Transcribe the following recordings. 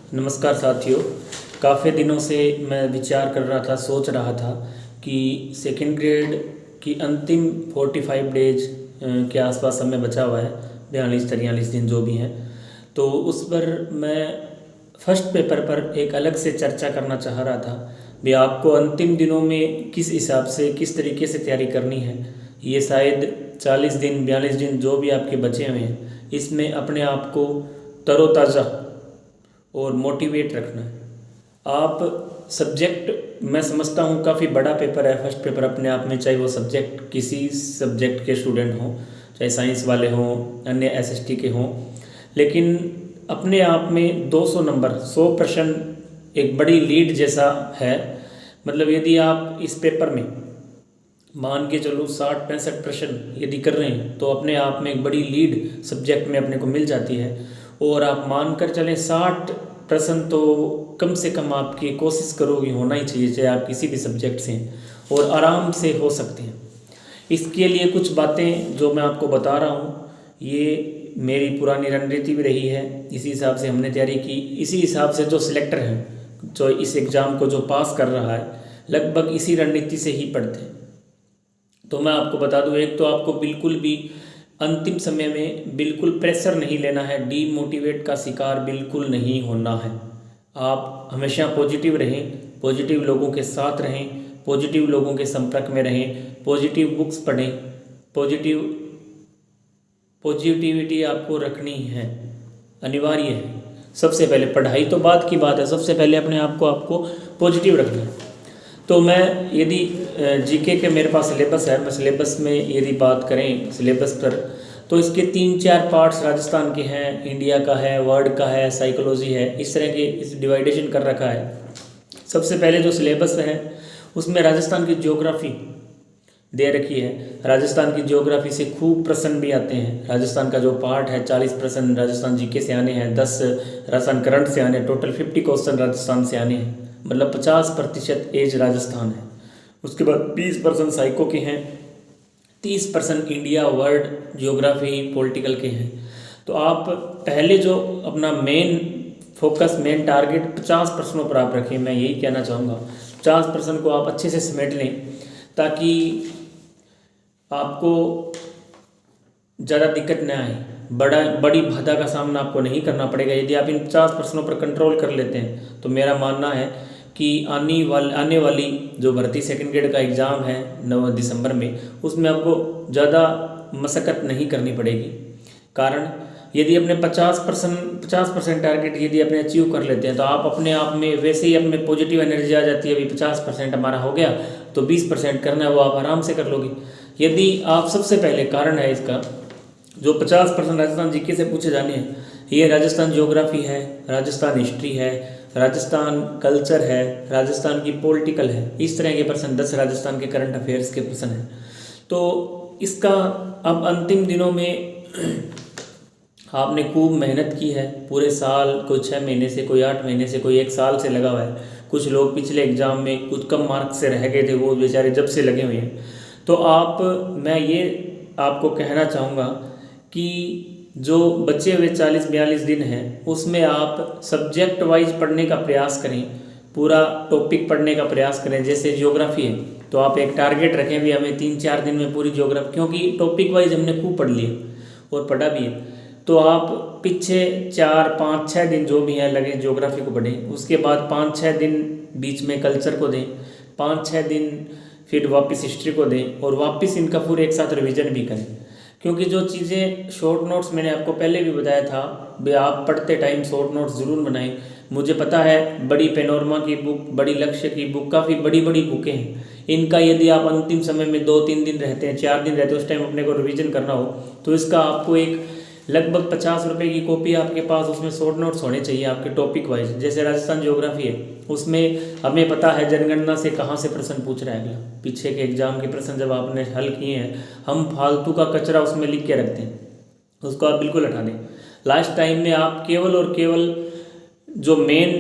नमस्कार साथियों। काफ़ी दिनों से मैं विचार कर रहा था, सोच रहा था कि सेकंड ग्रेड की अंतिम 45 डेज के आसपास समय बचा हुआ है, 42-43 दिन जो भी हैं। तो उस पर मैं फर्स्ट पेपर पर एक अलग से चर्चा करना चाह रहा था भी आपको अंतिम दिनों में किस हिसाब से, किस तरीके से तैयारी करनी है। ये शायद 40 दिन 42 दिन जो भी आपके बचे हुए हैं, इसमें अपने आप को तरोताज़ा और मोटिवेट रखना है। आप सब्जेक्ट, मैं समझता हूँ काफ़ी बड़ा पेपर है फर्स्ट पेपर अपने आप में, चाहे वो सब्जेक्ट किसी सब्जेक्ट के स्टूडेंट हों, चाहे साइंस वाले हों, अन्य एसएसटी के हों, लेकिन अपने आप में 200 नंबर 100 प्रश्न एक बड़ी लीड जैसा है। मतलब यदि आप इस पेपर में मान के चलो 60-65 प्रश्न यदि कर रहे हैं तो अपने आप में एक बड़ी लीड सब्जेक्ट में अपने को मिल जाती है। और आप मान कर चलें 60 प्रश्न तो कम से कम आपकी कोशिश करोगे होना ही चाहिए, चाहे आप किसी भी सब्जेक्ट से हैं, और आराम से हो सकते हैं। इसके लिए कुछ बातें जो मैं आपको बता रहा हूँ, ये मेरी पुरानी रणनीति भी रही है, इसी हिसाब से हमने तैयारी की, इसी हिसाब से जो सिलेक्टर हैं, जो इस एग्ज़ाम को जो पास कर रहा है, लगभग इसी रणनीति से ही पढ़ते हैं। तो मैं आपको बता दूं, एक तो आपको बिल्कुल भी अंतिम समय में बिल्कुल प्रेशर नहीं लेना है, डीमोटिवेट का शिकार बिल्कुल नहीं होना है। आप हमेशा पॉजिटिव रहें, पॉजिटिव लोगों के साथ रहें, पॉजिटिव लोगों के संपर्क में रहें, पॉजिटिव बुक्स पढ़ें, पॉजिटिविटी आपको रखनी है, अनिवार्य है। सबसे पहले पढ़ाई तो बात की बात है, सबसे पहले अपने आप को आपको पॉजिटिव रखना है। तो मैं यदि जीके के मेरे पास सिलेबस है, मैं सिलेबस में यदि बात करें सिलेबस पर, तो इसके 3-4 पार्ट्स राजस्थान के हैं, इंडिया का है, वर्ल्ड का है, साइकोलॉजी है, इस तरह के इस डिवाइडेशन कर रखा है। सबसे पहले जो सिलेबस है उसमें राजस्थान की ज्योग्राफी दे रखी है। राजस्थान की ज्योग्राफी से खूब प्रश्न भी आते हैं। राजस्थान का जो पार्ट है 40 प्रश्न राजस्थान जीके से आने हैं, 10 राजस्थान करंट से आने, टोटल 50 क्वेश्चन राजस्थान से आने हैं। मतलब 50% एज राजस्थान है। उसके बाद 20% साइको के हैं, 30% इंडिया वर्ल्ड ज्योग्राफी पॉलिटिकल के हैं। तो आप पहले जो अपना मेन फोकस, मेन टारगेट 50 प्रश्नों पर आप रखें। मैं यही कहना चाहूँगा 50 प्रश्न को आप अच्छे से समेट लें, ताकि आपको ज़्यादा दिक्कत न आए, बड़ी बाधा का सामना आपको नहीं करना पड़ेगा। यदि आप इन 50 प्रश्नों पर कंट्रोल कर लेते हैं तो मेरा मानना है कि आने वाली जो भर्ती सेकंड ग्रेड का एग्ज़ाम है 9 दिसंबर में, उसमें आपको ज़्यादा मशक्क़त नहीं करनी पड़ेगी। कारण यदि अपने 50% टारगेट यदि अपने अचीव कर लेते हैं तो आप अपने आप में वैसे ही अपने पॉजिटिव एनर्जी आ जाती है। अभी 50% हमारा हो गया तो 20% करना है वो आप आराम से कर लोगे। यदि आप सबसे पहले कारण है इसका, जो 50% राजस्थान जीके से पूछे जाने हैं, ये राजस्थान ज्योग्राफी है, राजस्थान हिस्ट्री है, राजस्थान कल्चर है, राजस्थान की पॉलिटिकल है, इस तरह के प्रश्न 10 राजस्थान के करंट अफेयर्स के प्रश्न हैं। तो इसका अब अंतिम दिनों में आपने खूब मेहनत की है पूरे साल, कोई 6 महीने से, कोई 8 महीने से, कोई 1 साल से लगा हुआ है। कुछ लोग पिछले एग्ज़ाम में कुछ कम मार्क्स से रह गए थे, वो बेचारे जब से लगे हुए हैं। तो मैं ये आपको कहना चाहूँगा कि जो बचे हुए 40-42 दिन हैं उसमें आप सब्जेक्ट वाइज पढ़ने का प्रयास करें, पूरा टॉपिक पढ़ने का प्रयास करें। जैसे ज्योग्राफी है तो आप एक टारगेट रखें भी हमें 3-4 दिन में पूरी ज्योग्राफी, क्योंकि टॉपिक वाइज हमने खूब पढ़ लिया और पढ़ा भी है। तो आप पीछे 4-5-6 दिन जो भी हैं लगे ज्योग्राफी को पढ़ें, उसके बाद 5-6 दिन बीच में कल्चर को दें, 5-6 दिन फिर वापस हिस्ट्री को दें, और वापस इनका पूरे एक साथ रिवीजन भी करें। क्योंकि जो चीज़ें शॉर्ट नोट्स मैंने आपको पहले भी बताया था भाई, आप पढ़ते टाइम शॉर्ट नोट्स ज़रूर बनाएं। मुझे पता है बड़ी पेनोरमा की बुक, बड़ी लक्ष्य की बुक, काफ़ी बड़ी बड़ी बुकें हैं, इनका यदि आप अंतिम समय में 2-3 दिन रहते हैं, 4 दिन रहते हैं, उस टाइम अपने को रिवीजन करना हो तो इसका आपको एक लगभग 50 रुपये की कॉपी आपके पास, उसमें शॉर्ट नोट्स होने चाहिए आपके टॉपिक वाइज। जैसे राजस्थान ज्योग्राफी है, उसमें हमें पता है जनगणना से कहाँ से प्रश्न पूछ रहा है अगला, पीछे के एग्जाम के प्रश्न जब आपने हल किए हैं, हम फालतू का कचरा उसमें लिख के रखते हैं, उसको आप बिल्कुल हटा दें। लास्ट टाइम में आप केवल और केवल जो मेन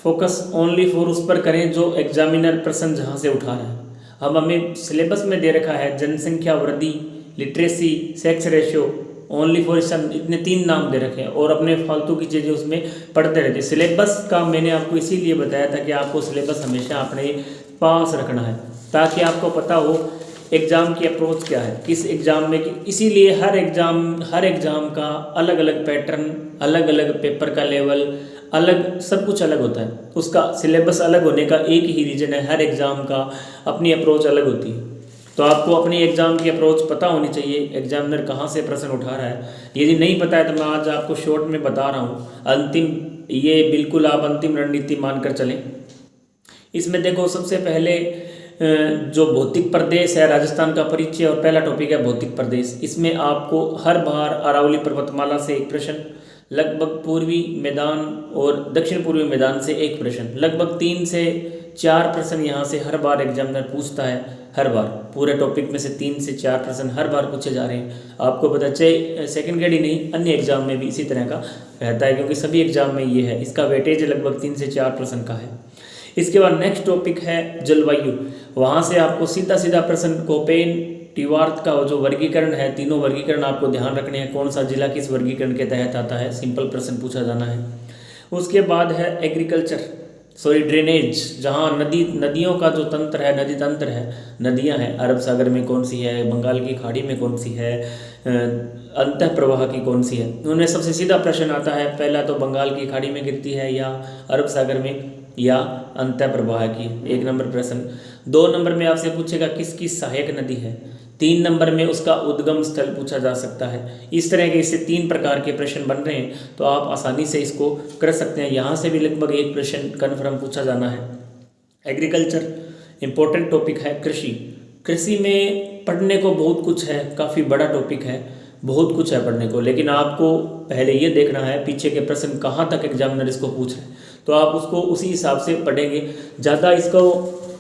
फोकस ओनली फॉर उस पर करें जो एग्जामिनर प्रश्न जहाँ से उठा रहा है। अब हमें सिलेबस में दे रखा है जनसंख्या वृद्धि, literacy, sex ratio, only for son, इतने 3 नाम दे रखे हैं और अपने फालतू की चीज़ें उसमें पढ़ते रहते हैं। सिलेबस का मैंने आपको इसीलिए बताया था कि आपको सिलेबस हमेशा अपने पास रखना है ताकि आपको पता हो एग्ज़ाम की अप्रोच क्या है, किस एग्ज़ाम में, इसीलिए हर एग्ज़ाम का अलग अलग पैटर्न, अलग अलग पेपर का लेवल अलग, सब कुछ अलग होता है। उसका सिलेबस अलग होने का एक ही रीज़न है, हर एग्ज़ाम का अपनी अप्रोच अलग होती है। तो आपको अपनी एग्ज़ाम की अप्रोच पता होनी चाहिए, एग्जामिनर कहाँ से प्रश्न उठा रहा है। यदि नहीं पता है तो मैं आज आपको शॉर्ट में बता रहा हूँ, अंतिम, ये बिल्कुल आप अंतिम रणनीति मानकर चलें। इसमें देखो, सबसे पहले जो भौतिक प्रदेश है, राजस्थान का परिचय और पहला टॉपिक है भौतिक प्रदेश। इसमें आपको हर बार अरावली पर्वतमाला से एक प्रश्न, लगभग पूर्वी मैदान और दक्षिण पूर्वी मैदान से एक प्रश्न, लगभग 3 से 4 प्रश्न यहाँ से हर बार एग्जामिनर पूछता है। हर बार पूरे टॉपिक में से 3 से 4 प्रश्न हर बार पूछे जा रहे हैं। आपको पता चाहे सेकंड ग्रेड ही नहीं, अन्य एग्जाम में भी इसी तरह का रहता है, क्योंकि सभी एग्जाम में ये है। इसका वेटेज लगभग 3 से 4 प्रश्न का है। इसके बाद नेक्स्ट टॉपिक है जलवायु। वहाँ से आपको सीधा सीधा प्रश्न कोपेन टीवार्थ का जो वर्गीकरण है, तीनों वर्गीकरण आपको ध्यान रखने हैं, कौन सा जिला किस वर्गीकरण के तहत आता है, सिंपल प्रश्न पूछा जाना है। उसके बाद है ड्रेनेज, जहाँ नदियों का जो तंत्र है, नदी तंत्र है, नदियाँ हैं, अरब सागर में कौन सी है, बंगाल की खाड़ी में कौन सी है, अंतः प्रवाह की कौन सी है। उनमें सबसे सीधा प्रश्न आता है, पहला तो बंगाल की खाड़ी में गिरती है या अरब सागर में या अंतः प्रवाह की, 1 नंबर प्रश्न। 2 नंबर में आपसे पूछेगा किसकी सहायक नदी है। 3 नंबर में उसका उद्गम स्थल पूछा जा सकता है। इस तरह के इससे 3 प्रकार के प्रश्न बन रहे हैं, तो आप आसानी से इसको कर सकते हैं। यहाँ से भी लगभग 1 प्रश्न कन्फर्म पूछा जाना है। एग्रीकल्चर इम्पोर्टेंट टॉपिक है। कृषि में पढ़ने को बहुत कुछ है, काफ़ी बड़ा टॉपिक है, बहुत कुछ है पढ़ने को, लेकिन आपको पहले ये देखना है पीछे के प्रश्न कहाँ तक एग्जामिनर इसको पूछ रहे हैं, तो आप उसको उसी हिसाब से पढ़ेंगे। ज़्यादा इसको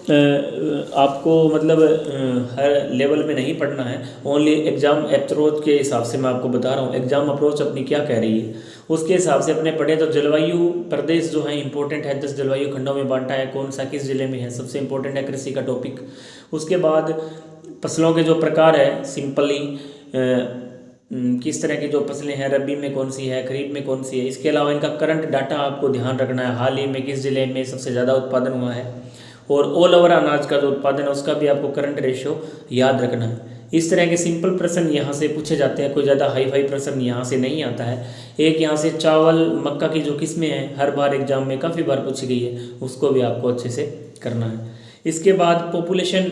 आपको मतलब हर लेवल में नहीं पढ़ना है, ओनली एग्ज़ाम अप्रोच के हिसाब से मैं आपको बता रहा हूँ, एग्ज़ाम अप्रोच अपनी क्या कह रही है उसके हिसाब से अपने पढ़े। तो जलवायु प्रदेश जो है इंपॉर्टेंट है, 10 जलवायु खंडों में बांटा है, कौन सा किस जिले में है, सबसे इंपॉर्टेंट है कृषि का टॉपिक। उसके बाद फसलों के जो प्रकार है, सिंपली किस तरह की जो फसलें हैं, रबी में कौन सी है, खरीफ में कौन सी है। इसके अलावा इनका करंट डाटा आपको ध्यान रखना है, हाल ही में किस जिले में सबसे ज़्यादा उत्पादन हुआ है, और ऑल ओवर अनाज का जो उत्पादन है उसका भी आपको करंट रेशियो याद रखना है। इस तरह के सिंपल प्रश्न यहाँ से पूछे जाते हैं, कोई ज़्यादा हाई फाई प्रश्न यहाँ से नहीं आता है। एक यहाँ से चावल मक्का की जो किस्में हैं, हर बार एग्जाम में काफ़ी बार पूछी गई है, उसको भी आपको अच्छे से करना है। इसके बाद population,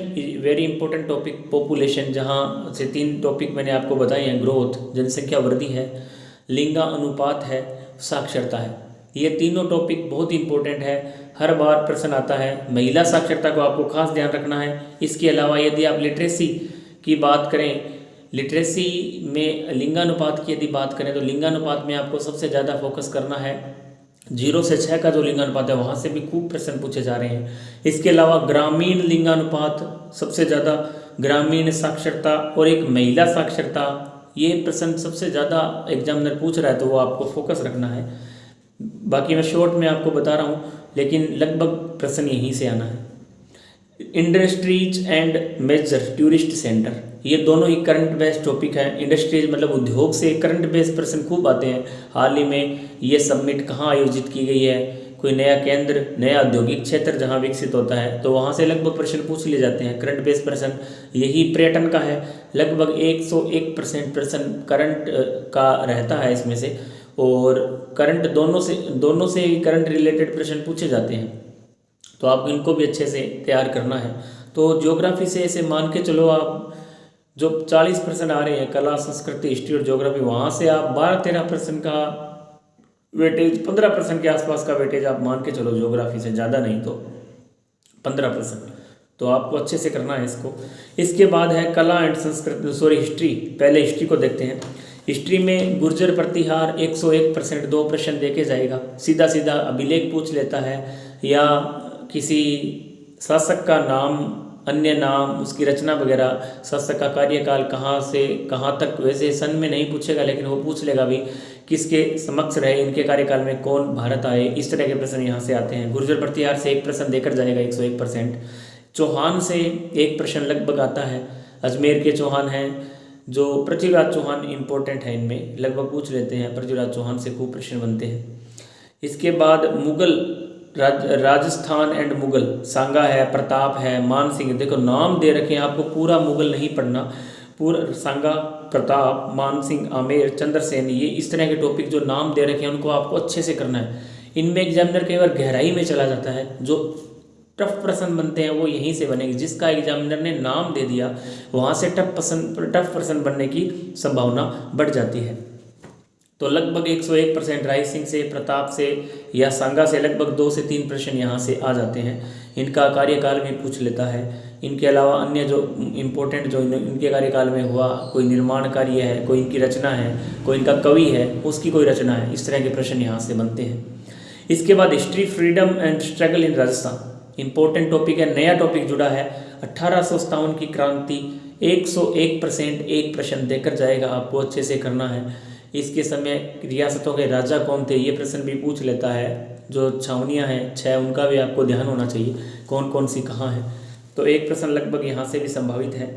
very important topic population, जहाँ से 3 टॉपिक मैंने आपको बताए हैं, ग्रोथ जनसंख्या वृद्धि है, लिंगा अनुपात है, साक्षरता है। ये तीनों टॉपिक बहुत इंपॉर्टेंट है, हर बार प्रश्न आता है। महिला साक्षरता को आपको खास ध्यान रखना है। इसके अलावा यदि आप लिटरेसी की बात करें, लिटरेसी में लिंगानुपात की यदि बात करें तो लिंगानुपात में आपको सबसे ज़्यादा फोकस करना है। 0 से 6 का जो लिंगानुपात है वहाँ से भी खूब प्रश्न पूछे जा रहे हैं। इसके अलावा ग्रामीण लिंगानुपात, सबसे ज़्यादा ग्रामीण साक्षरता और एक महिला साक्षरता, ये प्रश्न सबसे ज़्यादा एग्जामिनर पूछ रहा है, तो वो आपको फोकस रखना है। बाकी मैं शॉर्ट में आपको बता रहा हूँ, लेकिन लगभग प्रश्न यहीं से आना है। Industries and major tourist centre, ये दोनों ही करंट बेस्ड टॉपिक है। इंडस्ट्रीज मतलब उद्योग से करंट बेस्ड प्रश्न खूब आते हैं। हाल ही में ये समिट कहाँ आयोजित की गई है, कोई नया केंद्र, नया औद्योगिक क्षेत्र जहाँ विकसित होता है, तो वहाँ से लगभग प्रश्न पूछ लिए जाते हैं, करंट बेस्ड प्रश्न। यही पर्यटन का है, लगभग 101% प्रश्न करंट का रहता है इसमें से, और करंट दोनों से ही करंट रिलेटेड प्रश्न पूछे जाते हैं, तो आप इनको भी अच्छे से तैयार करना है। तो ज्योग्राफी से ऐसे मान के चलो, आप जो 40 प्रश्न आ रहे हैं, कला, संस्कृति, हिस्ट्री और ज्योग्राफी, वहाँ से आप 12-13 प्रश्न का वेटेज, 15 प्रश्न के आसपास का वेटेज आप मान के चलो ज्योग्राफी से, ज़्यादा नहीं तो 15 प्रश्न, तो आपको अच्छे से करना है इसको। इसके बाद है कला एंड संस्कृति, हिस्ट्री। पहले हिस्ट्री को देखते हैं। हिस्ट्री में गुर्जर प्रतिहार 101% 2 प्रश्न देके जाएगा, सीधा सीधा अभिलेख पूछ लेता है, या किसी शासक का नाम, अन्य नाम, उसकी रचना वगैरह, शासक का कार्यकाल कहाँ से कहाँ तक, वैसे सन में नहीं पूछेगा लेकिन वो पूछ लेगा भी किसके समक्ष रहे, इनके कार्यकाल में कौन भारत आए, इस तरह के प्रश्न यहाँ से आते हैं। गुर्जर प्रतिहार से 1 प्रश्न देकर जाएगा 101%। चौहान से 1 प्रश्न लगभग आता है, अजमेर के चौहान हैं, जो पृथ्वीराज चौहान इंपॉर्टेंट है, इनमें लगभग पूछ लेते हैं, पृथ्वीराज चौहान से खूब प्रश्न बनते हैं। इसके बाद मुगल राजस्थान एंड मुगल, सांगा है, प्रताप है, मान सिंह, देखो नाम दे रखे हैं आपको, पूरा मुगल नहीं पढ़ना, पूरा सांगा, प्रताप, मान सिंह, आमेर, चंद्रसेन, ये इस तरह के टॉपिक जो नाम दे रखे हैं उनको आपको अच्छे से करना है। इनमें एग्जामिनर कई बार गहराई में चला जाता है, जो टफ प्रश्न बनते हैं वो यहीं से बनेंगे, जिसका एग्जामिनर ने नाम दे दिया वहाँ से टफ प्रश्न बनने की संभावना बढ़ जाती है। तो लगभग 101% राइसिंग से, प्रताप से या सांगा से लगभग 2 से 3 प्रश्न यहाँ से आ जाते हैं। इनका कार्यकाल भी पूछ लेता है। इनके अलावा अन्य जो इम्पोर्टेंट जो इनके कार्यकाल में हुआ, कोई निर्माण कार्य है, कोई इनकी रचना है, कोई इनका कवि है, उसकी कोई रचना है, इस तरह के प्रश्न यहाँ से बनते हैं। इसके बाद history, freedom and struggle in Rajasthan, important topic है, नया टॉपिक जुड़ा है, 1857 की क्रांति, 101% एक प्रश्न देकर जाएगा, आपको अच्छे से करना है। इसके समय रियासतों के राजा कौन थे, ये प्रश्न भी पूछ लेता है। जो छावनियाँ हैं 6, उनका भी आपको ध्यान होना चाहिए, कौन कौन सी कहाँ है, तो एक प्रश्न लगभग यहाँ से भी संभावित है।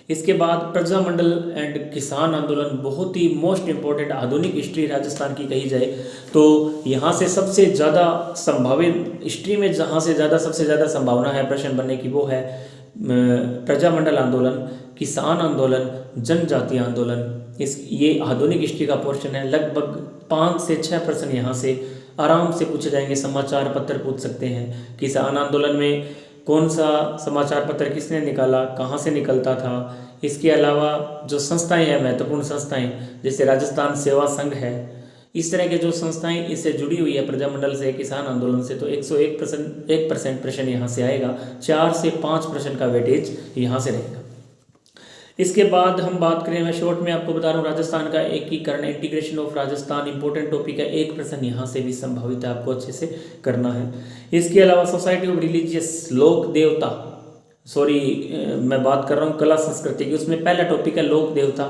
इसके बाद प्रजामंडल एंड किसान आंदोलन, बहुत ही मोस्ट इम्पोर्टेंट आधुनिक हिस्ट्री राजस्थान की कही जाए तो यहाँ से सबसे ज़्यादा संभावित हिस्ट्री में, जहाँ से सबसे ज़्यादा संभावना है प्रश्न बनने की, वो है प्रजामंडल आंदोलन, किसान आंदोलन, जनजातीय आंदोलन। ये आधुनिक हिस्ट्री का पोर्शन है। लगभग 5 से 6 प्रश्न यहाँ से आराम से पूछे जाएंगे। समाचार पत्र पूछ सकते हैं, किसान आंदोलन में कौन सा समाचार पत्र किसने निकाला, कहाँ से निकलता था। इसके अलावा जो संस्थाएं हैं, महत्वपूर्ण संस्थाएं, जैसे राजस्थान सेवा संघ है, इस तरह के जो संस्थाएं इससे जुड़ी हुई है प्रजामंडल से, किसान आंदोलन से, तो 101% प्रश्न यहाँ से आएगा। 4 से 5 प्रश्न का वेटेज यहाँ से रहेगा। इसके बाद हम बात करें, मैं शॉर्ट में आपको बता रहा हूँ, राजस्थान का एकीकरण, integration of Rajasthan, important topic है, एक प्रश्न यहाँ से भी संभावित है, आपको अच्छे से करना है। इसके अलावा सोसाइटी ऑफ रिलीजियस, लोक देवता, मैं बात कर रहा हूँ कला संस्कृति की, उसमें पहला टॉपिक है लोक देवता,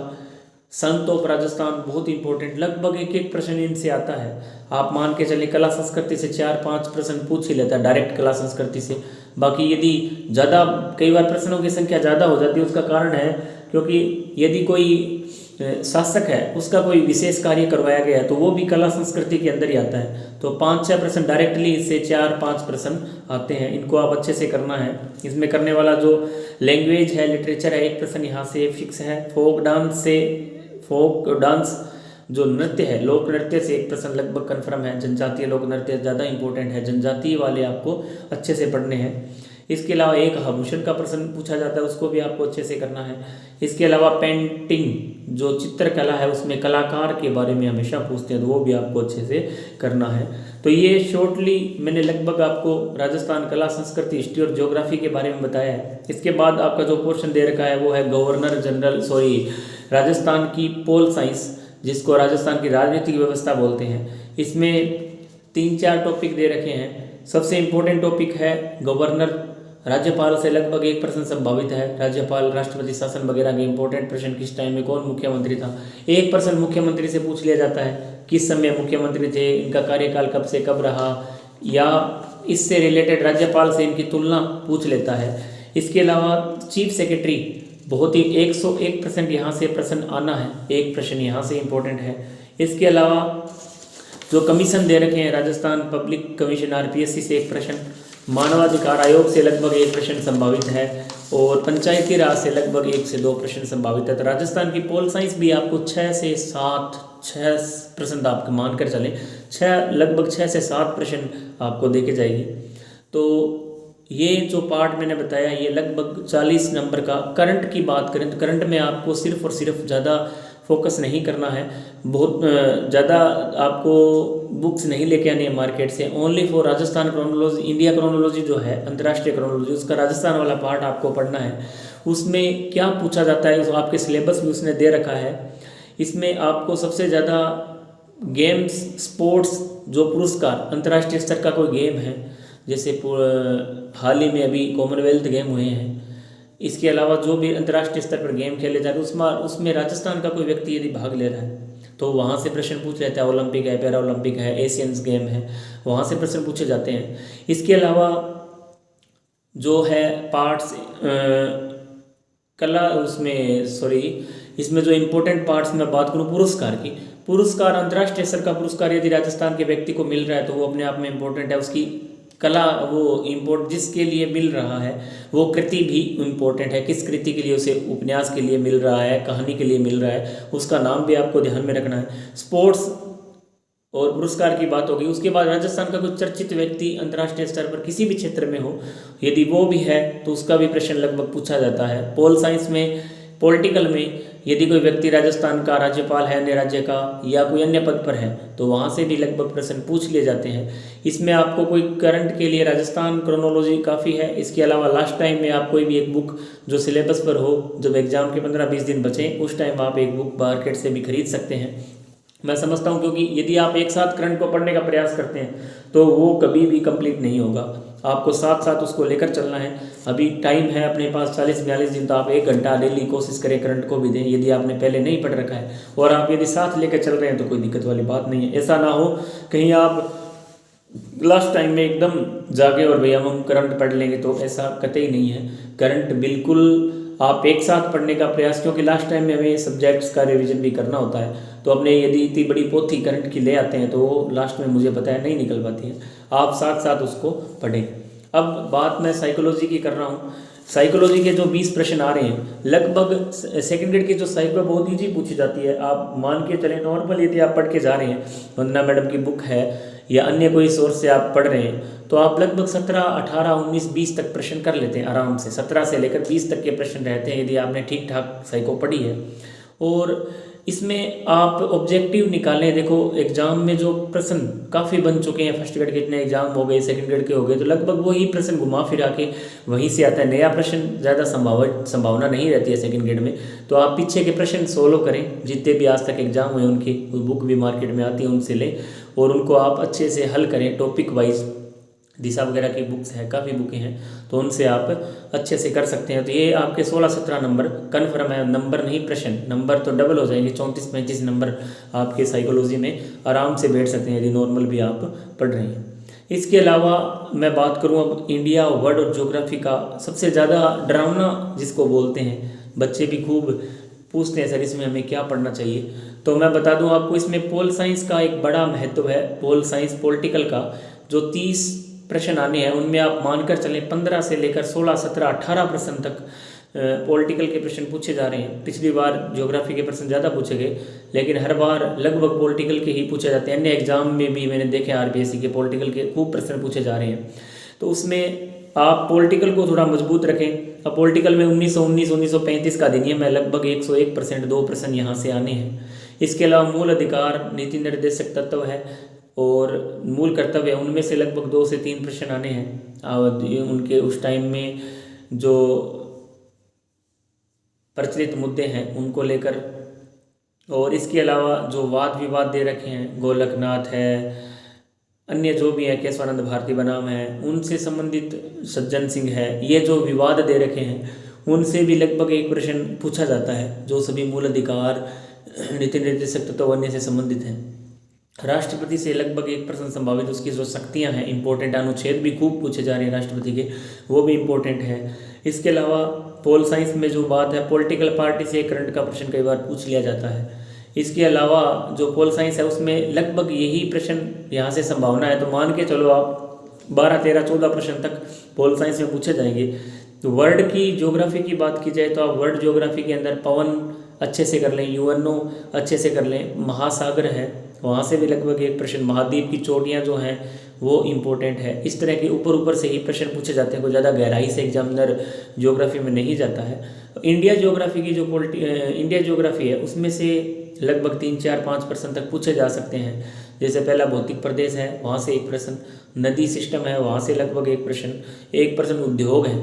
संत ऑफ राजस्थान, बहुत इंपॉर्टेंट, लगभग एक प्रश्न इनसे आता है। आप मान के चलिए कला संस्कृति से 4-5 प्रश्न पूछ ही लेता है डायरेक्ट कला संस्कृति से। बाकी यदि ज़्यादा, कई बार प्रश्नों की संख्या ज़्यादा हो जाती है, उसका कारण है क्योंकि यदि कोई शासक है, उसका कोई विशेष कार्य करवाया गया है, तो वो भी कला संस्कृति के अंदर ही आता है। तो 5-6 प्रश्न डायरेक्टली इससे 4-5 प्रश्न आते हैं, इनको आप अच्छे से करना है। इसमें करने वाला जो लैंग्वेज है, लिटरेचर है, एक प्रश्न यहाँ से फिक्स है। फोक डांस जो नृत्य है, लोक नृत्य से एक प्रश्न लगभग कन्फर्म है। जनजातीय लोक नृत्य ज़्यादा इंपॉर्टेंट है, जनजातीय वाले आपको अच्छे से पढ़ने हैं। इसके अलावा एक आभूषण का प्रश्न पूछा जाता है, उसको भी आपको अच्छे से करना है। इसके अलावा पेंटिंग जो चित्रकला है, उसमें कलाकार के बारे में हमेशा पूछते हैं, तो वो भी आपको अच्छे से करना है। तो ये शॉर्टली मैंने लगभग आपको राजस्थान कला संस्कृति, हिस्ट्री और ज्योग्राफी के बारे में बताया है। इसके बाद आपका जो पोर्शन दे रखा है वो है राजस्थान की पोल साइंस, जिसको राजस्थान की राजनीतिक व्यवस्था बोलते हैं। इसमें 3-4 टॉपिक दे रखे हैं। सबसे इम्पोर्टेंट टॉपिक है गवर्नर, राज्यपाल से लगभग एक प्रश्न संभावित है। राज्यपाल, राष्ट्रपति शासन वगैरह के इंपॉर्टेंट प्रश्न, किस टाइम में कौन मुख्यमंत्री था, एक प्रश्न मुख्यमंत्री से पूछ लिया जाता है, किस समय मुख्यमंत्री थे, इनका कार्यकाल कब से कब रहा, या इससे रिलेटेड राज्यपाल से इनकी तुलना पूछ लेता है। इसके अलावा चीफ सेक्रेटरी, बहुत ही 101% यहाँ से प्रश्न आना है, एक प्रश्न यहाँ से इम्पोर्टेंट है। इसके अलावा जो कमीशन दे रखे हैं, राजस्थान पब्लिक कमीशन RPSC से एक प्रश्न, मानवाधिकार आयोग से लगभग एक प्रश्न संभावित है, और पंचायती राज से लगभग 1 से 2 प्रश्न संभावित है। तो राजस्थान की पोल साइंस भी आपको 6 से 7 प्रश्न आप मान कर चलें, लगभग 6 से 7 प्रश्न आपको देके जाएगी। तो ये जो पार्ट मैंने बताया, ये लगभग 40 नंबर का। करंट की बात करें तो करंट में आपको सिर्फ और सिर्फ ज़्यादा फोकस नहीं करना है, बहुत ज़्यादा आपको बुक्स नहीं लेके आनी है मार्केट से। Only for Rajasthan chronology, India chronology जो है, अंतर्राष्ट्रीय क्रोनोलॉजी, उसका राजस्थान वाला पार्ट आपको पढ़ना है। उसमें क्या पूछा जाता है, आपके सिलेबस में उसने दे रखा है। इसमें आपको सबसे ज़्यादा गेम्स, स्पोर्ट्स, जो पुरस्कार, अंतर्राष्ट्रीय स्तर का कोई गेम है, जैसे हाल ही में अभी कॉमनवेल्थ गेम हुए हैं, इसके अलावा जो भी अंतर्राष्ट्रीय स्तर पर गेम खेले जा रहे हैं, उसमें राजस्थान का कोई व्यक्ति यदि भाग ले रहा है तो वहाँ से प्रश्न पूछ लेता है। ओलंपिक है, पैरा ओलंपिक है, एशियंस गेम है, वहाँ से प्रश्न पूछे जाते हैं। इसके अलावा जो है पार्ट्स, कला उसमें सॉरी इसमें जो इम्पोर्टेंट पार्ट्स में बात करूँ पुरस्कार की, पुरस्कार अंतर्राष्ट्रीय स्तर का पुरस्कार यदि राजस्थान के व्यक्ति को मिल रहा है तो वो अपने आप में इम्पोर्टेंट है। उसकी कला वो इम्पोर्ट जिसके लिए मिल रहा है वो कृति भी इम्पोर्टेंट है, किस कृति के लिए उसे उपन्यास के लिए मिल रहा है, कहानी के लिए मिल रहा है, उसका नाम भी आपको ध्यान में रखना है। स्पोर्ट्स और पुरस्कार की बात होगी। उसके बाद राजस्थान का कुछ चर्चित व्यक्ति अंतर्राष्ट्रीय स्तर पर किसी भी क्षेत्र में हो, यदि वो भी है तो उसका भी प्रश्न लगभग पूछा जाता है। पोल साइंस में, पॉलिटिकल में यदि कोई व्यक्ति राजस्थान का राज्यपाल है अन्य राज्य का या कोई अन्य पद पर है तो वहाँ से भी लगभग प्रश्न पूछ लिए जाते हैं। इसमें आपको कोई करंट के लिए राजस्थान क्रोनोलॉजी काफ़ी है। इसके अलावा लास्ट टाइम में आप कोई भी एक बुक जो सिलेबस पर हो, जब एग्जाम के 15-20 दिन बचें उस टाइम आप एक बुक मार्केट से भी खरीद सकते हैं। मैं समझता हूँ क्योंकि यदि आप एक साथ करंट को पढ़ने का प्रयास करते हैं तो वो कभी भी कंप्लीट नहीं होगा, आपको साथ साथ उसको लेकर चलना है। अभी टाइम है अपने पास 40-42 दिन, तो आप 1 घंटा डेली कोशिश करें करंट को भी दें यदि आपने पहले नहीं पढ़ रखा है, और आप यदि साथ लेकर चल रहे हैं तो कोई दिक्कत वाली बात नहीं है। ऐसा ना हो कहीं आप लास्ट टाइम में एकदम जागे और भैया हम करंट पढ़ लेंगे, तो ऐसा कतई नहीं है। करंट बिल्कुल आप एक साथ पढ़ने का प्रयास, क्योंकि लास्ट टाइम में हमें सब्जेक्ट्स का रिवीजन भी करना होता है, तो अपने यदि इतनी बड़ी पोथी करंट की ले आते हैं तो वो लास्ट में मुझे पता है नहीं निकल पाती है। आप साथ साथ उसको पढ़ें। अब बात मैं साइकोलॉजी की कर रहा हूँ। साइकोलॉजी के जो 20 प्रश्न आ रहे हैं लगभग सेकंड ग्रेड की जो साइको बहुत ईजी पूछी जाती है। आप मान के चलें नॉर्मल यदि आप पढ़ के जा रहे हैं, वंदना मैडम की बुक है या अन्य कोई सोर्स से आप पढ़ रहे हैं, तो आप लगभग 17, 18, 19, 20 तक प्रश्न कर लेते हैं आराम से। 17 से लेकर 20 तक के प्रश्न रहते हैं यदि आपने ठीक ठाक साइको पढ़ी है। और इसमें आप ऑब्जेक्टिव निकालें। देखो एग्जाम में जो प्रश्न काफ़ी बन चुके हैं, फर्स्ट ग्रेड के इतने एग्जाम हो गए, सेकंड ग्रेड के हो गए, तो लगभग वही प्रश्न घुमा फिरा के वहीं से आता है। नया प्रश्न ज़्यादा संभावना नहीं रहती है सेकंड ग्रेड में। तो आप पीछे के प्रश्न सोल्व करें, जितने भी आज तक एग्जाम हुए उनकी बुक भी मार्केट में आती है उनसे लें और उनको आप अच्छे से हल करें। टॉपिक वाइज दिशा वगैरह की बुक्स हैं, काफ़ी बुकें हैं, तो उनसे आप अच्छे से कर सकते हैं। तो ये आपके 16-17 नंबर कन्फर्म है, नंबर नहीं प्रश्न, नंबर तो डबल हो जाएंगे, 34-35 नंबर आपके साइकोलॉजी में आराम से बैठ सकते हैं यदि नॉर्मल भी आप पढ़ रहे हैं। इसके अलावा मैं बात करूं अब इंडिया, वर्ल्ड और ज्योग्राफी का, सबसे ज़्यादा डरावना जिसको बोलते हैं, बच्चे भी खूब पूछते हैं सर इसमें हमें क्या पढ़ना चाहिए। तो मैं बता दूं आपको, इसमें पोल साइंस का एक बड़ा महत्व है। पोल साइंस पॉलिटिकल का जो 30 प्रश्न आने हैं उनमें आप मानकर चलें 15 से लेकर 16, 17, 18 प्रश्न तक पॉलिटिकल के प्रश्न पूछे जा रहे हैं। पिछली बार ज्योग्राफी के प्रश्न ज़्यादा पूछे गए, लेकिन हर बार लगभग पॉलिटिकल के ही पूछे जाते हैं। अन्य एग्जाम में भी मैंने देखे आरपीएससी के पॉलिटिकल के खूब प्रश्न पूछे जा रहे हैं। तो उसमें आप पॉलिटिकल को थोड़ा मजबूत रखें। अब पॉलिटिकल में 1919, 1935 का अधिनियम है, लगभग 101% 2 प्रश्न यहाँ से आने हैं। इसके अलावा मूल अधिकार, नीति निर्देशक तत्व है और मूल कर्तव्य, उनमें से लगभग 2 से 3 प्रश्न आने हैं। और उनके उस टाइम में जो प्रचलित मुद्दे हैं उनको लेकर, और इसके अलावा जो वाद विवाद दे रखे हैं, गोलकनाथ है, अन्य जो भी है, केशवानंद भारती बनाम है, उनसे संबंधित सज्जन सिंह है, ये जो विवाद दे रखे हैं उनसे भी लगभग 1 प्रश्न पूछा जाता है, जो सभी मूल अधिकार, नीति निर्देशक तत्व अन्य से संबंधित हैं। राष्ट्रपति से लगभग 1 प्रश्न संभावित, उसकी जो शक्तियां हैं, इंपॉर्टेंट अनुच्छेद भी खूब पूछे जा रहे हैं राष्ट्रपति के, वो भी इंपॉर्टेंट है। इसके अलावा पोल साइंस में जो बात है, पॉलिटिकल पार्टी से करंट का प्रश्न कई बार पूछ लिया जाता है। इसके अलावा जो पोल साइंस है उसमें लगभग यही प्रश्न यहाँ से संभावना है, तो मान के चलो आप 12, 13, 14 प्रश्न तक पोल साइंस में पूछे जाएंगे। तो वर्ल्ड की ज्योग्राफी की बात की जाए तो आप वर्ल्ड ज्योग्राफी के अंदर पवन अच्छे से कर लें, यूएनओ अच्छे से कर लें, महासागर है वहाँ से भी लगभग 1 प्रश्न, महाद्वीप की चोटियाँ जो हैं वो इम्पोर्टेंट है। इस तरह के ऊपर से ही प्रश्न पूछे जाते हैं, कोई ज़्यादा गहराई से एग्जामिनर ज्योग्राफी में नहीं जाता है। इंडिया ज्योग्राफी की जो इंडिया ज्योग्राफी है उसमें से लगभग 3, 4, 5 प्रश्न तक पूछे जा सकते हैं। जैसे पहला भौतिक प्रदेश है, वहाँ से 1 प्रश्न, नदी सिस्टम है, वहाँ से लगभग 1 प्रश्न, 1 प्रश्न उद्योग है,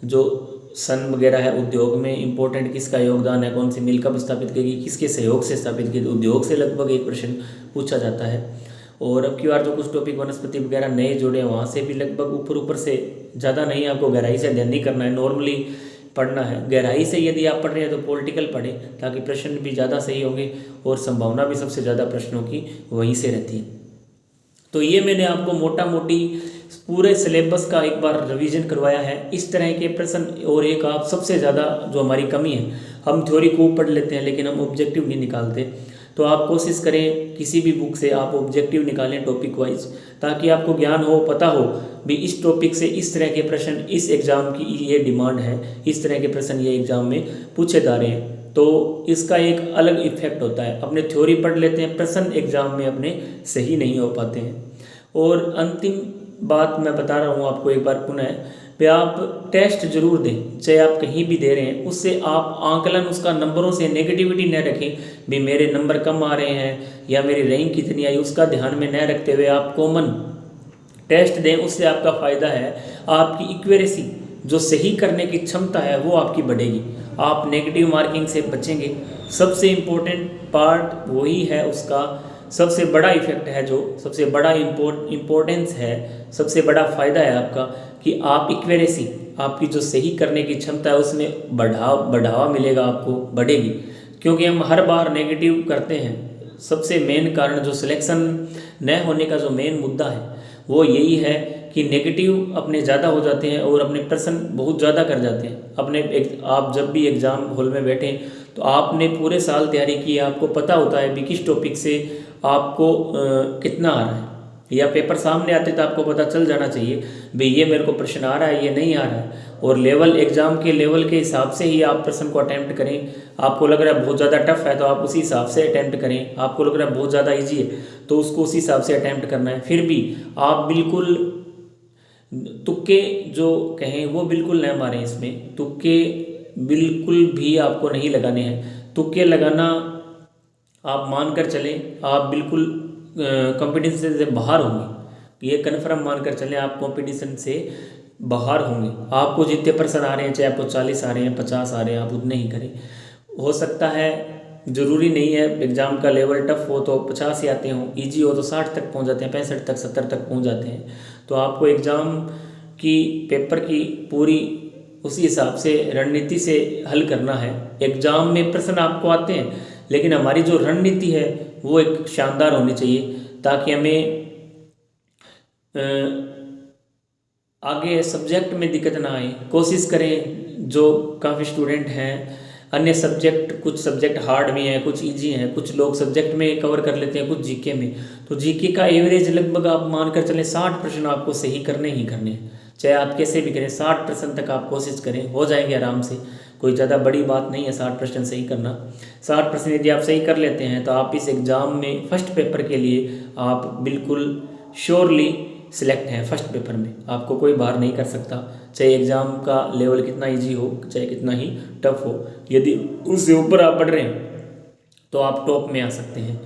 जो सन वगैरह है, उद्योग में इंपॉर्टेंट किसका योगदान है, कौन सी मिल कब स्थापित की गई, किसके सहयोग से स्थापित की, उद्योग से लगभग 1 प्रश्न पूछा जाता है। और अब की बार जो कुछ टॉपिक वनस्पति वगैरह नए जुड़े हैं वहाँ से भी लगभग ऊपर से, ज़्यादा नहीं, आपको गहराई से अध्ययन नहीं करना है, नॉर्मली पढ़ना है। गहराई से यदि आप पढ़ रहे हैं तो पॉलिटिकल पढ़ें, ताकि प्रश्न भी ज़्यादा सही होंगे और संभावना भी सबसे ज़्यादा प्रश्नों की वहीं से रहती है। तो ये मैंने आपको मोटा मोटी पूरे सिलेबस का एक बार रिवीजन करवाया है। इस तरह के प्रश्न, और एक आप सबसे ज़्यादा जो हमारी कमी है, हम थ्योरी खूब पढ़ लेते हैं लेकिन हम ऑब्जेक्टिव नहीं निकालते। तो आप कोशिश करें किसी भी बुक से आप ऑब्जेक्टिव निकालें टॉपिक वाइज, ताकि आपको ज्ञान हो, पता हो भी इस टॉपिक से इस तरह के प्रश्न, इस एग्ज़ाम की ये डिमांड है, इस तरह के प्रश्न ये एग्ज़ाम में पूछे जा रहे हैं। तो इसका एक अलग इफेक्ट होता है। अपने थ्योरी पढ़ लेते हैं, प्रश्न एग्ज़ाम में अपने सही नहीं हो पाते हैं। और अंतिम बात मैं बता रहा हूँ आपको एक बार पुनः, पे आप टेस्ट जरूर दें, चाहे आप कहीं भी दे रहे हैं, उससे आप आंकलन उसका नंबरों से नेगेटिविटी न रखें भी मेरे नंबर कम आ रहे हैं या मेरी रैंक कितनी आई, उसका ध्यान में न रखते हुए आप कॉमन टेस्ट दें। उससे आपका फ़ायदा है, आपकी इक्वेरेसी जो सही करने की क्षमता है वो आपकी बढ़ेगी, आप नेगेटिव मार्किंग से बचेंगे। सबसे इम्पोर्टेंट पार्ट वही है, उसका सबसे बड़ा इफेक्ट है, जो सबसे बड़ा इम्पोर्टेंस है, सबसे बड़ा फ़ायदा है आपका कि आप इक्वेरेसी, आपकी जो सही करने की क्षमता है उसमें बढ़ावा मिलेगा, आपको बढ़ेगी। क्योंकि हम हर बार नेगेटिव करते हैं। सबसे मेन कारण जो सिलेक्शन न होने का जो मेन मुद्दा है वो यही है कि नेगेटिव अपने ज़्यादा हो जाते हैं और अपने प्रश्न बहुत ज़्यादा कर जाते हैं। आप जब भी एग्ज़ाम हॉल में बैठें तो आपने पूरे साल तैयारी की है, आपको पता होता है भी किस टॉपिक से आपको कितना आ रहा है, या पेपर सामने आते तो आपको पता चल जाना चाहिए भाई ये मेरे को प्रश्न आ रहा है, ये नहीं आ रहा है। और लेवल, एग्ज़ाम के लेवल के हिसाब से ही आप प्रश्न को अटैम्प्ट करें। आपको लग रहा है बहुत ज़्यादा टफ है तो आप उसी हिसाब से अटैम्प्ट करें, आपको लग रहा है बहुत ज़्यादा ईजी है तो उसको उसी हिसाब से अटैम्प्ट करना है। फिर भी आप बिल्कुल तुक्के जो कहें वो बिल्कुल न मारें, इसमें तुक्के बिल्कुल भी आपको नहीं लगाने हैं। तुक्के लगाना आप मान कर चलें, आप बिल्कुल कंपटीशन से बाहर होंगे, ये कन्फर्म मान कर चलें, आप कंपटीशन से बाहर होंगे। आपको जितने प्रश्न आ रहे हैं, चाहे आपको 40 आ रहे हैं, 50 आ रहे हैं, आप उतने ही करें। हो सकता है, ज़रूरी नहीं है एग्ज़ाम का लेवल टफ हो तो 50 ही आते हों, ईजी हो तो 60 तक पहुंच जाते हैं, 65 तक, 70 तक पहुंच जाते हैं। तो आपको एग्ज़ाम की पेपर की पूरी उसी हिसाब से रणनीति से हल करना है। एग्ज़ाम में प्रश्न आपको आते हैं लेकिन हमारी जो रणनीति है वो एक शानदार होनी चाहिए, ताकि हमें आगे सब्जेक्ट में दिक्कत ना आए। कोशिश करें, जो काफ़ी स्टूडेंट हैं अन्य सब्जेक्ट, कुछ सब्जेक्ट हार्ड भी हैं, कुछ इजी हैं, कुछ लोग सब्जेक्ट में कवर कर लेते हैं, कुछ जीके में। तो जीके का एवरेज लगभग आप मान कर चलें 60 प्रश्न आपको सही करने ही करने हैं, चाहे आप कैसे भी करें। 60 प्रश्न तक आप कोशिश करें, हो जाएंगे आराम से, कोई ज़्यादा बड़ी बात नहीं है 60 प्रश्न सही करना। 60 प्रश्न यदि आप सही कर लेते हैं तो आप इस एग्ज़ाम में फर्स्ट पेपर के लिए आप बिल्कुल श्योरली सिलेक्ट हैं। फर्स्ट पेपर में आपको कोई बाहर नहीं कर सकता, चाहे एग्ज़ाम का लेवल कितना इजी हो, चाहे कितना ही टफ हो। यदि उससे ऊपर आप बढ़ रहे हैं तो आप टॉप में आ सकते हैं।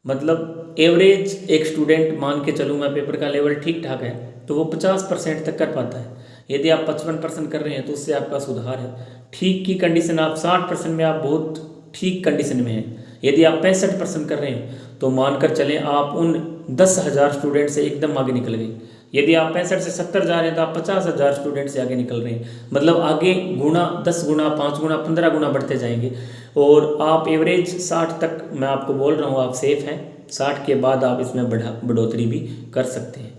मतलब एवरेज एक स्टूडेंट मान के चलूँ मैं, पेपर का लेवल ठीक ठाक है तो वो 50% तक कर पाता है। यदि आप 55% कर रहे हैं तो उससे आपका सुधार है। ठीक की कंडीशन, आप 60% में आप बहुत ठीक कंडीशन में हैं। यदि आप 65% कर रहे हैं तो मानकर चलें आप उन 10,000 स्टूडेंट से एकदम आगे निकल गए। यदि आप 65 से 70 जा रहे हैं तो आप 50,000 स्टूडेंट से आगे निकल रहे हैं। मतलब आगे गुना, 10 गुना, 5 गुना, 15 गुना बढ़ते जाएंगे। और आप एवरेज 60 तक, मैं आपको बोल रहा हूँ, आप सेफ हैं। 60 के बाद आप इसमें बढ़ोतरी भी कर सकते हैं।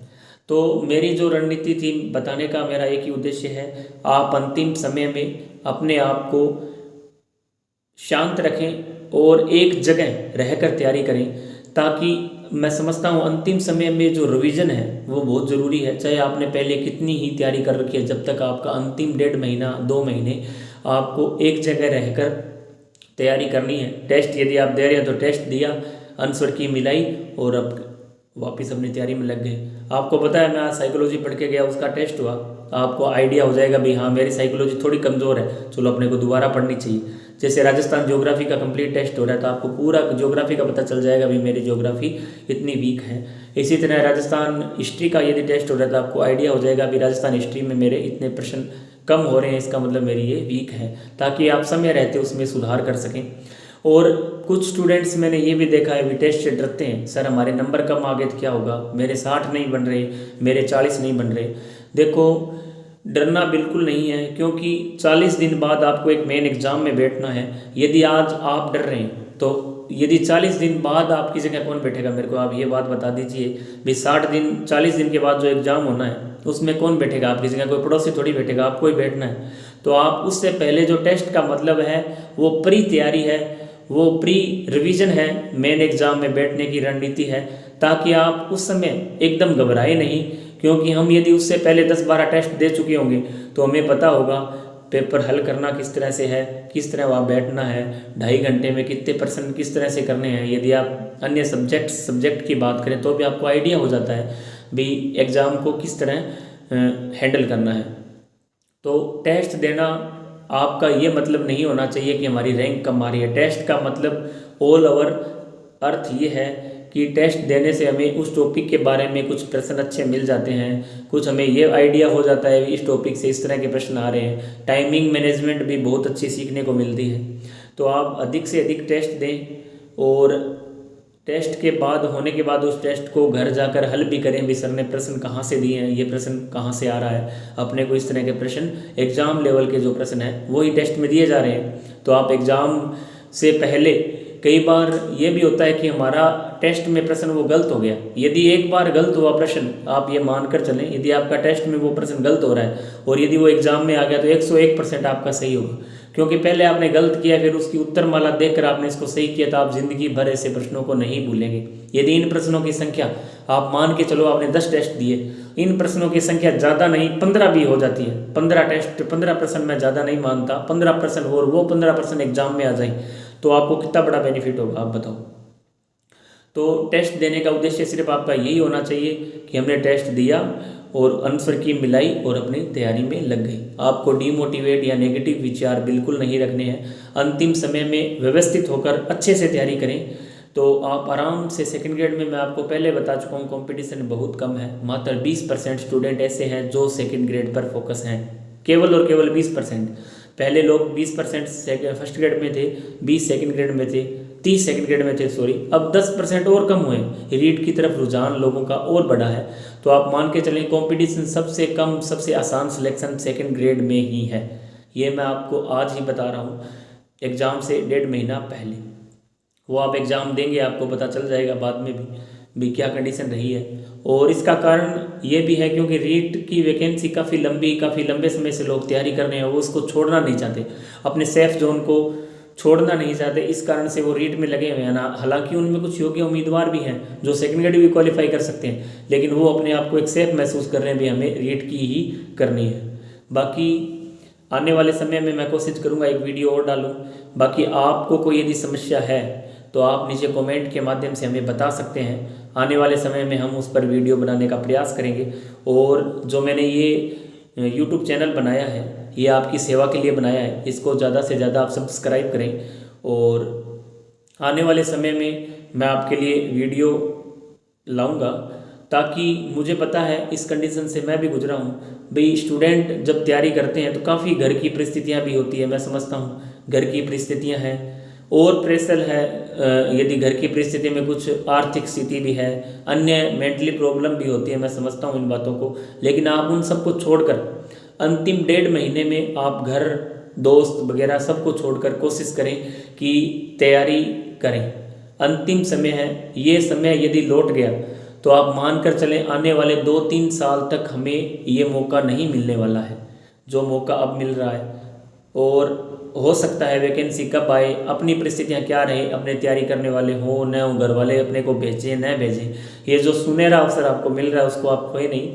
तो मेरी जो रणनीति थी बताने का, मेरा एक ही उद्देश्य है, आप अंतिम समय में अपने आप को शांत रखें और एक जगह रहकर तैयारी करें, ताकि मैं समझता हूँ अंतिम समय में जो रिवीजन है वो बहुत ज़रूरी है। चाहे आपने पहले कितनी ही तैयारी कर रखी है, जब तक आपका अंतिम 1.5 महीना 2 महीने आपको एक जगह रहकर तैयारी करनी है। टेस्ट यदि आप दे रहे हैं तो टेस्ट दिया, आंसर की मिलाई और अब वापस अपनी तैयारी में लग गए। आपको पता है, मैं आज साइकोलॉजी पढ़ के गया, उसका टेस्ट हुआ, आपको आइडिया हो जाएगा भी हाँ मेरी साइकोलॉजी थोड़ी कमज़ोर है, चलो अपने को दोबारा पढ़नी चाहिए। जैसे राजस्थान ज्योग्राफी का कंप्लीट टेस्ट हो रहा है तो आपको पूरा ज्योग्राफी का पता चल जाएगा भी मेरी ज्योग्राफी इतनी वीक है। इसी तरह राजस्थान हिस्ट्री का यदि टेस्ट हो रहा है तो आपको आइडिया हो जाएगा भी राजस्थान हिस्ट्री में मेरे इतने प्रश्न कम हो रहे हैं, इसका मतलब मेरी ये वीक है, ताकि आप समय रहते उसमें सुधार कर सकें। और कुछ स्टूडेंट्स मैंने ये भी देखा है भी टेस्ट से डरते हैं, सर हमारे नंबर कम आ गए तो क्या होगा, मेरे 60 नहीं बन रहे, मेरे 40 नहीं बन रहे। देखो, डरना बिल्कुल नहीं है, क्योंकि 40 दिन बाद आपको एक मेन एग्ज़ाम में बैठना है। यदि आज आप डर रहे हैं तो यदि 40 दिन बाद आपकी जगह कौन बैठेगा, मेरे को आप ये बात बता दीजिए भाई। 40 दिन के बाद जो एग्ज़ाम होना है उसमें कौन बैठेगा आपकी जगह? कोई पड़ोसी थोड़ी बैठेगा, आपको ही बैठना है। तो आप उससे पहले जो टेस्ट का मतलब है वो प्री तैयारी है, वो प्री रिवीजन है, मेन एग्ज़ाम में बैठने की रणनीति है, ताकि आप उस समय एकदम घबराए नहीं। क्योंकि हम यदि उससे पहले 10-12 टेस्ट दे चुके होंगे तो हमें पता होगा पेपर हल करना किस तरह से है, किस तरह वहाँ बैठना है, 2.5 घंटे में कितने % किस तरह से करने हैं। यदि आप अन्य सब्जेक्ट की बात करें तो भी आपको आइडिया हो जाता है भी एग्ज़ाम को किस तरह हैंडल करना है। तो टेस्ट देना आपका ये मतलब नहीं होना चाहिए कि हमारी रैंक कम आ रही है। टेस्ट का मतलब ऑल ओवर अर्थ ये है कि टेस्ट देने से हमें उस टॉपिक के बारे में कुछ प्रश्न अच्छे मिल जाते हैं, कुछ हमें ये आइडिया हो जाता है इस टॉपिक से इस तरह के प्रश्न आ रहे हैं। टाइमिंग मैनेजमेंट भी बहुत अच्छी सीखने को मिलती है। तो आप अधिक से अधिक टेस्ट दें और टेस्ट के बाद होने के बाद उस टेस्ट को घर जाकर हल भी करें भी सर ने प्रश्न कहाँ से दिए हैं, ये प्रश्न कहाँ से आ रहा है। अपने को इस तरह के प्रश्न एग्ज़ाम लेवल के जो प्रश्न हैं वही टेस्ट में दिए जा रहे हैं। तो आप एग्ज़ाम से पहले कई बार ये भी होता है कि हमारा टेस्ट में प्रश्न वो गलत हो गया। यदि एक बार गलत हुआ प्रश्न, आप ये मानकर चलें यदि आपका टेस्ट में वो प्रश्न गलत हो रहा है और यदि वो एग्ज़ाम में आ गया तो 101% आपका सही होगा, क्योंकि पहले आपने गलत किया फिर उसकी उत्तरमाला देखकर आपने इसको सही किया। तो आप जिंदगी भर ऐसे प्रश्नों को नहीं भूलेंगे। यदि इन प्रश्नों की संख्या आप मान के चलो आपने 10 टेस्ट दिए, इन प्रश्नों की संख्या ज़्यादा नहीं 15 भी हो जाती है, 15 प्रश्न मैं ज़्यादा नहीं मानता, 15 प्रश्न और वो 15 प्रश्न एग्जाम में आ जाए तो आपको कितना बड़ा बेनिफिट होगा आप बताओ। तो टेस्ट देने का उद्देश्य सिर्फ आपका यही होना चाहिए कि हमने टेस्ट दिया और आंसर की मिलाई और अपनी तैयारी में लग गई। आपको डीमोटिवेट या नेगेटिव विचार बिल्कुल नहीं रखने हैं। अंतिम समय में व्यवस्थित होकर अच्छे से तैयारी करें तो आप आराम से सेकंड ग्रेड में, मैं आपको पहले बता चुका हूँ कंपटीशन बहुत कम है। मात्र 20% स्टूडेंट ऐसे हैं जो सेकंड ग्रेड पर फोकस हैं, केवल और केवल 20%। पहले लोग 20% फर्स्ट ग्रेड में थे, 20 सेकंड ग्रेड में थे, 30 सेकंड ग्रेड में थे सॉरी, अब 10% और कम हुए। रीट की तरफ रुझान लोगों का और बढ़ा है। तो आप मान के चलें कंपटीशन सबसे कम सबसे आसान सिलेक्शन सेकंड ग्रेड में ही है। ये मैं आपको आज ही बता रहा हूँ, एग्ज़ाम से 1.5 महीना पहले। वो आप एग्ज़ाम देंगे आपको पता चल जाएगा बाद में भी क्या कंडीशन रही है। और इसका कारण ये भी है क्योंकि रीट की वैकेंसी काफ़ी लंबे समय से लोग तैयारी कर रहे हैं, वो उसको छोड़ना नहीं चाहते, अपने सेफ जोन को छोड़ना नहीं चाहते। इस कारण से वो रीट में लगे हुए हैं ना। हालांकि उनमें कुछ योग्य उम्मीदवार भी हैं जो सेकंड ग्रेड भी क्वालिफाई कर सकते हैं, लेकिन वो अपने आप को एक सेफ महसूस कर रहे हैं भी हमें रीट की ही करनी है। बाकी आने वाले समय में मैं कोशिश करूँगा एक वीडियो और डालूँ। बाकी आपको कोई यदि समस्या है तो आप नीचे कमेंट के माध्यम से हमें बता सकते हैं। आने वाले समय में हम उस पर वीडियो बनाने का प्रयास करेंगे। और जो मैंने ये YouTube चैनल बनाया है ये आपकी सेवा के लिए बनाया है, इसको ज़्यादा से ज़्यादा आप सब्सक्राइब करें। और आने वाले समय में मैं आपके लिए वीडियो लाऊंगा, ताकि मुझे पता है इस कंडीशन से मैं भी गुजरा हूँ भाई। स्टूडेंट जब तैयारी करते हैं तो काफ़ी घर की परिस्थितियाँ भी होती है, मैं समझता हूँ घर की परिस्थितियाँ हैं और प्रेशर है। यदि घर की परिस्थिति में कुछ आर्थिक स्थिति भी है, अन्य मेंटली प्रॉब्लम भी होती है, मैं समझता हूँ इन बातों को। लेकिन आप उन सबको छोड़कर अंतिम 1.5 महीने में आप घर दोस्त वगैरह सबको छोड़कर कोशिश करें कि तैयारी करें। अंतिम समय है, ये समय यदि लौट गया तो आप मान कर चलें आने वाले 2-3 साल तक हमें ये मौका नहीं मिलने वाला है जो मौका अब मिल रहा है। और हो सकता है वैकेंसी कब आए, अपनी परिस्थितियाँ क्या रहे, अपने तैयारी करने वाले हो न हो, घर वाले अपने को भेजें न भेजें, ये जो सुनहरा अवसर आपको मिल रहा है उसको आप खोए नहीं।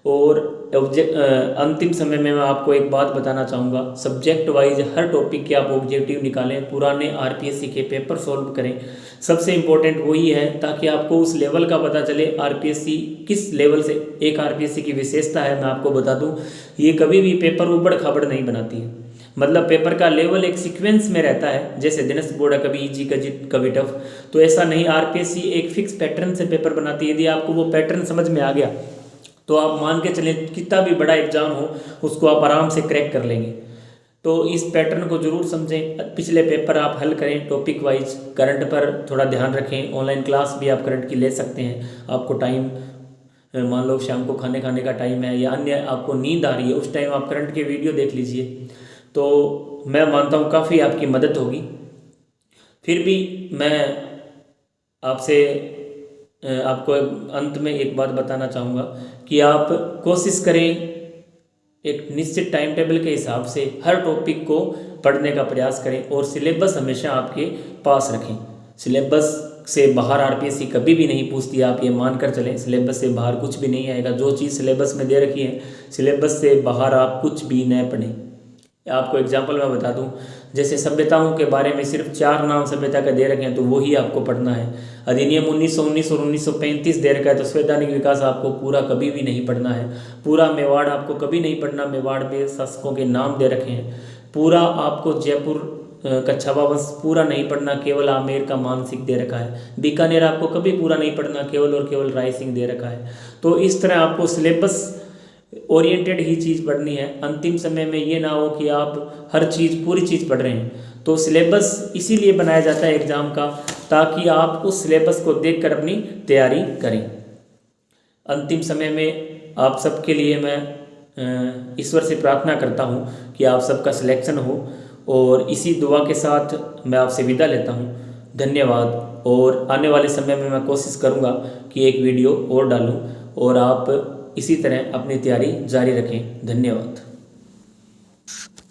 और अंतिम समय में मैं आपको एक बात बताना चाहूँगा, सब्जेक्ट वाइज हर टॉपिक के आप ऑब्जेक्टिव निकालें, पुराने आरपीएससी के पेपर सॉल्व करें। सबसे इम्पोर्टेंट वही है ताकि आपको उस लेवल का पता चले आरपीएससी किस लेवल से। एक आरपीएससी की विशेषता है, मैं आपको बता दूँ, ये कभी भी पेपर उबड़ खाबड़ नहीं बनाती है। मतलब पेपर का लेवल एक सीक्वेंस में रहता है, जैसे दिनेश बोर्ड है कभी इजी कभी टफ, तो ऐसा नहीं। आरपीएससी एक फिक्स पैटर्न से पेपर बनाती है। यदि आपको वो पैटर्न समझ में आ गया तो आप मान के चलें कितना भी बड़ा एग्जाम हो उसको आप आराम से क्रैक कर लेंगे। तो इस पैटर्न को जरूर समझें। पिछले पेपर आप हल करें टॉपिक वाइज, करंट पर थोड़ा ध्यान रखें। ऑनलाइन क्लास भी आप करंट की ले सकते हैं। आपको टाइम मान लो शाम को खाने का टाइम है या अन्य आपको नींद आ रही है, उस टाइम आप करंट के वीडियो देख लीजिए, तो मैं मानता हूँ काफ़ी आपकी मदद होगी। फिर भी मैं आपसे आपको अंत में एक बात बताना चाहूँगा कि आप कोशिश करें एक निश्चित टाइम टेबल के हिसाब से हर टॉपिक को पढ़ने का प्रयास करें और सिलेबस हमेशा आपके पास रखें। सिलेबस से बाहर आरपीएससी कभी भी नहीं पूछती, आप ये मानकर चलें। सिलेबस से बाहर कुछ भी नहीं आएगा। जो चीज़ सिलेबस में दे रखी है, सिलेबस से बाहर आप कुछ भी न पढ़ें। आपको एग्जाम्पल मैं बता दूं, जैसे सभ्यताओं के बारे में सिर्फ 4 नाम सभ्यता के दे रखे हैं तो वही आपको पढ़ना है। अधिनियम 1919 और 1935 दे रखा है तो संवैधानिक विकास आपको पूरा कभी भी नहीं पढ़ना है। पूरा मेवाड़ आपको कभी नहीं पढ़ना, मेवाड़ में शासकों के नाम दे रखे हैं। पूरा आपको जयपुर का छावा वंश पूरा नहीं पढ़ना, केवल आमेर का मानसिक दे रखा है। बीकानेर आपको कभी पूरा नहीं पढ़ना, केवल और केवल राय सिंह दे रखा है। तो इस तरह आपको सिलेबस ओरिएंटेड ही चीज़ पढ़नी है। अंतिम समय में ये ना हो कि आप हर चीज़ पूरी चीज़ पढ़ रहे हैं। तो सिलेबस इसीलिए बनाया जाता है एग्ज़ाम का, ताकि आप उस सिलेबस को देखकर अपनी तैयारी करें। अंतिम समय में आप सबके लिए मैं ईश्वर से प्रार्थना करता हूँ कि आप सबका सिलेक्शन हो, और इसी दुआ के साथ मैं आपसे विदा लेता हूँ। धन्यवाद। और आने वाले समय में मैं कोशिश करूँगा कि एक वीडियो और डालूँ, और आप इसी तरह अपनी तैयारी जारी रखें। धन्यवाद।